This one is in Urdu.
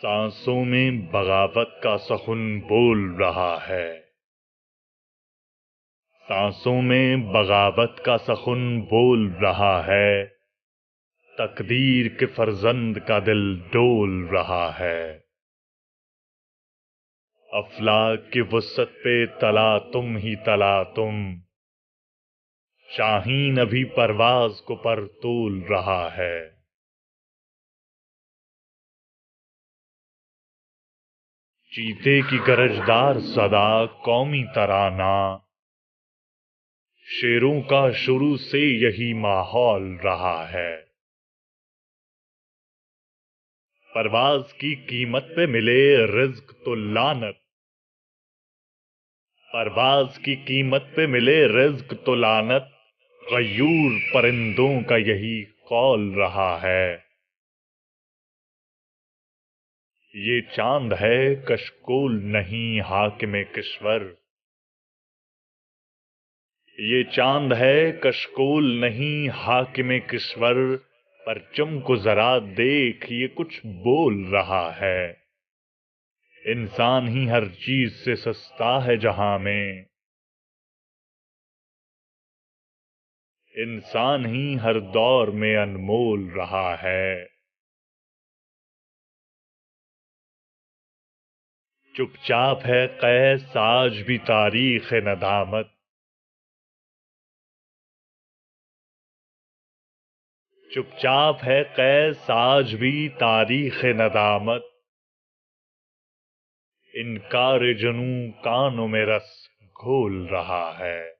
سانسوں میں بغاوت کا سخن بول رہا ہے، سانسوں میں بغاوت کا سخن بول رہا ہے، تقدیر کے فرزند کا دل ڈول رہا ہے۔ افلاک کی وسعت پہ تلا تم ہی تلا تم، شاہین ابھی پرواز کو پر تول رہا ہے۔ چیتے کی گرجدار صدا قومی ترانہ، شیروں کا شروع سے یہی ماحول رہا ہے۔ پرواز کی قیمت پہ ملے رزق تو لعنت، پرواز کی قیمت پہ ملے رزق تو لعنت، غیور پرندوں کا یہی قول رہا ہے۔ یہ چاند ہے کشکول نہیں حاکم کشور، یہ چاند ہے کشکول نہیں حاکم کشور، پرچم کو ذرا دیکھ یہ کچھ بول رہا ہے۔ انسان ہی ہر چیز سے سستا ہے جہاں میں، انسان ہی ہر دور میں انمول رہا ہے۔ چپ چاپ ہے قیس آج بھی تاریخ ندامت، چپ چاپ ہے قیس آج بھی تاریخ ندامت، انکار جنوں کانوں میں رس گھول رہا ہے۔